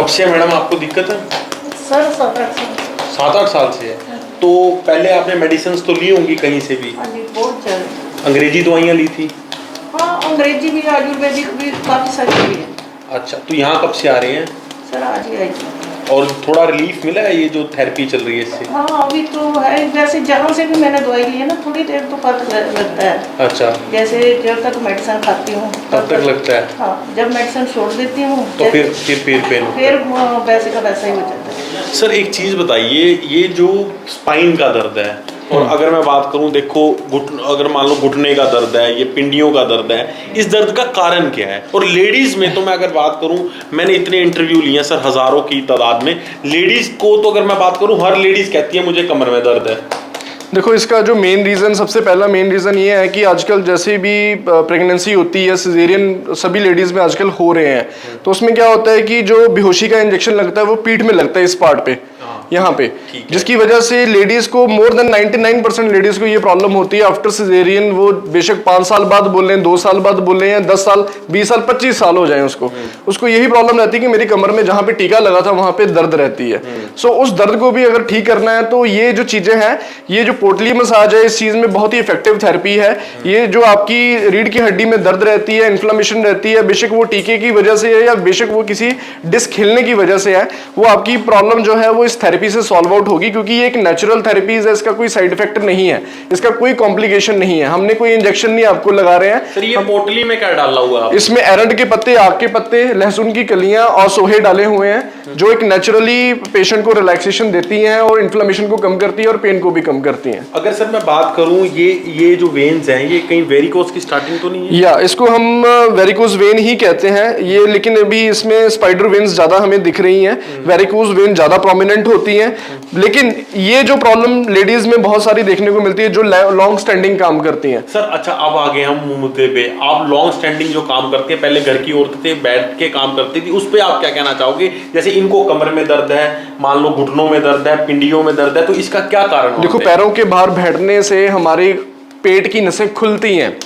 कब से मैडम आपको दिक्कत है? सर 7-8 साल। 7-8 साल से है। तो पहले आपने मेडिसिन तो ली होंगी कहीं से भी? हाँ जी, बहुत ज़्यादा। अंग्रेजी दवाइयाँ ली थी? हाँ, अंग्रेजी भी आयुर्वेदिक भी काफ़ी सारी भी है। अच्छा, तो यहाँ कब से आ रहे हैं? सर आज ही आई। और थोड़ा रिलीफ मिला है ये जो थेरेपी चल रही है इससे? हाँ, अभी तो है। वैसे जहाँ से भी मैंने दवाई ली है ना, थोड़ी देर तो फर्क लगता है। अच्छा, जैसे जब तक मेडिसिन खाती हूँ तब तक लगता है? हाँ, जब मेडिसिन छोड़ देती हूँ तो फिर पेन होता है? फिर वैसे का वैसा ही हो जाता है। सर एक चीज़ बताइए, ये जो स्पाइन का दर्द है, और अगर मैं बात करूं, देखो अगर मान लो घुटने का दर्द है, ये पिंडियों का दर्द है, इस दर्द का कारण क्या है? और लेडीज़ में तो मैं अगर बात करूं, मैंने इतने इंटरव्यू लिए हैं सर, हज़ारों की तादाद में, लेडीज़ को तो अगर मैं बात करूं, हर लेडीज़ कहती है मुझे कमर में दर्द है। देखो, इसका जो मेन रीज़न, सबसे पहला मेन रीज़न ये है कि आजकल जैसे भी प्रेगनेंसी होती है, सिजेरियन सभी लेडीज़ में आजकल हो रहे हैं। तो उसमें क्या होता है कि जो बेहोशी का इंजेक्शन लगता है वो पीठ में लगता है, इस पार्ट पे, यहाँ पे, जिसकी वजह से लेडीज़ को मोर देन 99% लेडीज़ को ये प्रॉब्लम होती है आफ्टर सिजेरियन। वो बेशक 5 साल बाद बोले, 2 साल बाद बोले, या 10 साल, 20 साल, 25 साल हो जाए उसको यही प्रॉब्लम रहती है कि मेरी कमर में जहाँ पे टीका लगा था वहाँ पे दर्द रहती है। सो उस दर्द को भी अगर ठीक करना है तो ये जो चीज़ें हैं, ये जो पोटली मसाज है, इस चीज़ में बहुत ही इफेक्टिव थेरेपी है। ये जो आपकी रीढ़ की हड्डी में दर्द रहती है, इन्फ्लेमेशन रहती है, बेशक वो टीके की वजह से है या बेशक वो किसी डिस्क हिलने की वजह से है, वो आपकी प्रॉब्लम जो है वो इस थेरेपी से सॉल्व आउट होगी, क्योंकि ये एक नेचुरल थेरेपीज है। इसका कोई साइड इफेक्ट नहीं है, इसका कोई कॉम्प्लिकेशन नहीं है, हमने कोई इंजेक्शन नहीं आपको लगा रहे हैं। सर ये पोटली में क्या डाला हुआ है? इसमें एरंड के पत्ते, आक के पत्ते, लहसुन की कलियां और सोहे डाले हुए हैं, जो एक नेचुरली पेशेंट को रिलैक्सेशन देती हैं और इन्फ्लेमेशन को कम करती है और पेन को भी कम करती हैं। अगर सर मैं बात करूं, ये जो वेन्स हैं, ये कहीं वेरिकोस की स्टार्टिंग तो नहीं है? या इसको हम वेरिकोज वेन ही कहते हैं ये, लेकिन अभी इसमें स्पाइडर वेन्स ज्यादा हमें दिख रही हैं, वेरिकोज वेन ज्यादा प्रोमिनेंट होती हैं। लेकिन ये जो प्रॉब्लम लेडीज में बहुत सारी देखने को मिलती है जो लॉन्ग स्टैंडिंग काम करती हैं। सर अच्छा, अब आ गए हम मुद्दे पे। आप लॉन्ग स्टैंडिंग जो काम करते हैं, पहले घर की औरतें बैठ के काम करती थी, उस पे आप क्या कहना चाहोगे? जैसे इनको कमर में दर्द है, मान लो घुटनों में दर्द है, पिंडियों में दर्द है, तो इसका क्या कारण? देखो, पैरों के बाहर बैठने से हमारे पेट की नसें खुलती हैं,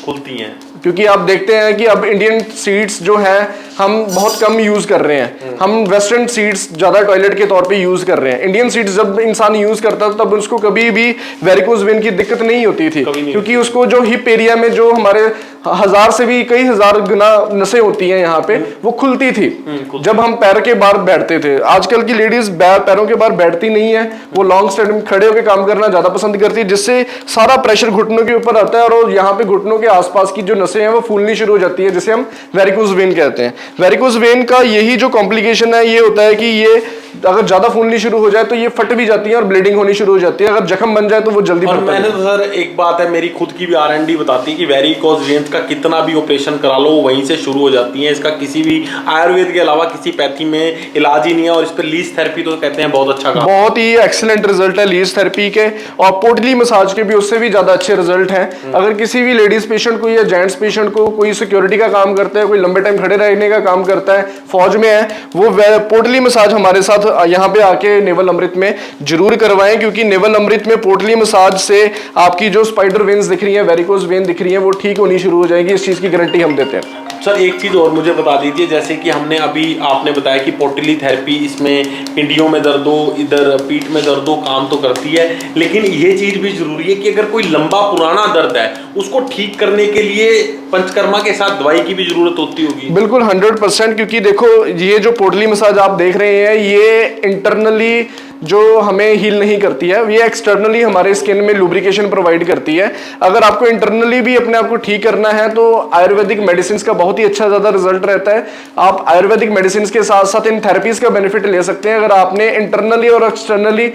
क्योंकि आप देखते हैं कि अब इंडियन सीट्स जो है हम बहुत कम यूज कर रहे हैं, हम वेस्टर्न सीट्स ज्यादा टॉयलेट के तौर पे यूज कर रहे हैं। इंडियन सीट्स जब इंसान यूज करता था तब उसको कभी भी वेरिकोज वेन की दिक्कत नहीं होती थी, क्योंकि उसको जो हिप एरिया में जो हमारे 1000 से भी कई हजार गुना नसें होती हैं यहाँ पे, वो खुलती थी जब हम पैर के बाहर बैठते थे। आजकल की लेडीज पैरों के बाहर बैठती नहीं है, वो लॉन्ग स्टैंड में खड़े होकर काम करना ज्यादा पसंद करती है, जिससे सारा प्रेशर घुटनों के ऊपर आता है और यहाँ पे घुटनों के आसपास की जो नसें हैं वो फूलनी शुरू हो जाती है, जिसे हम वेरिकोज वेन कहते हैं। वेरिकोज वेन का यही जो कॉम्प्लिकेशन है, ये होता है कि ये अगर ज्यादा फूलनी शुरू हो जाए तो ये फट भी जाती है और ब्लीडिंग होनी शुरू हो जाती है। अगर जख्म बन जाए तो वो जल्दी फटता है। मैंने तो सर एक बात है, मेरी खुद की भी R&D बताती है कि वेरिकोज वेन्स का कितना भी ऑपरेशन करा लो वहीं से शुरू हो जाती है। इसका किसी भी आयुर्वेद के अलावा किसी पैथी में इलाज ही नहीं है, और इस पर लीज थेरेपी तो कहते हैं बहुत अच्छा काम, बहुत ही एक्सीलेंट रिजल्ट है लीज थेरेपी के, और पोटली मसाज के भी उससे भी ज्यादा अच्छे रिजल्ट हैं। अगर किसी भी लेडीज पेशेंट को या जेंट्स पेशेंट को, कोई सिक्योरिटी का काम करता है, कोई लंबे टाइम खड़े रहने का काम करता है, फौज में है, वो पोटली मसाज हमारे साथ यहाँ पे आके नेवल अमृत में जरूर करवाएं, क्योंकि नेवल अमृत में पोटली मसाज से आपकी जो स्पाइडर वेन्स दिख रही है, वेरिकोज वेन दिख रही है, वो ठीक होनी शुरू हो जाएगी। इस चीज की गारंटी हम देते हैं। सर एक चीज़ और मुझे बता दीजिए, जैसे कि हमने अभी आपने बताया कि पोटली थेरेपी, इसमें पिंडियों में दर्द हो, इधर पीठ में दर्द हो, काम तो करती है, लेकिन ये चीज़ भी जरूरी है कि अगर कोई लंबा पुराना दर्द है उसको ठीक करने के लिए पंचकर्मा के साथ दवाई की भी जरूरत होती होगी। बिल्कुल 100%, क्योंकि देखो ये जो पोटली मसाज आप देख रहे हैं, ये इंटरनली जो हमें हील नहीं करती है, ये एक्सटर्नली हमारे स्किन में लुब्रिकेशन प्रोवाइड करती है। अगर आपको इंटरनली भी अपने आप को ठीक करना है तो आयुर्वेदिक मेडिसिन का बहुत ही अच्छा ज्यादा रिजल्ट रहता है। आप आयुर्वेदिक मेडिसिन के साथ साथ इन थेरेपीज का बेनिफिट ले सकते हैं। अगर आपने इंटरनली और एक्सटर्नली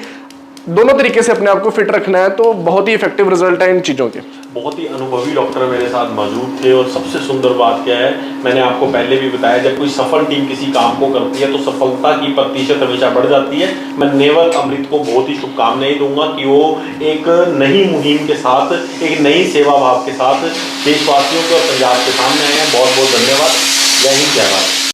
दोनों तरीके से अपने आप को फिट रखना है तो बहुत ही इफेक्टिव रिजल्ट है इन चीजों के। बहुत ही अनुभवी डॉक्टर मेरे साथ मौजूद थे, और सबसे सुंदर बात क्या है, मैंने आपको पहले भी बताया, जब कोई सफल टीम किसी काम को करती है तो सफलता की प्रतिशत हमेशा बढ़ जाती है। मैं नेवल अमृत को बहुत ही शुभकामनाएं दूंगा कि वो एक नई मुहिम के साथ, एक नई सेवा भाव के साथ देशवासियों को और पंजाब के सामने आए हैं। बहुत बहुत धन्यवाद। जय हिंद, जय भारत।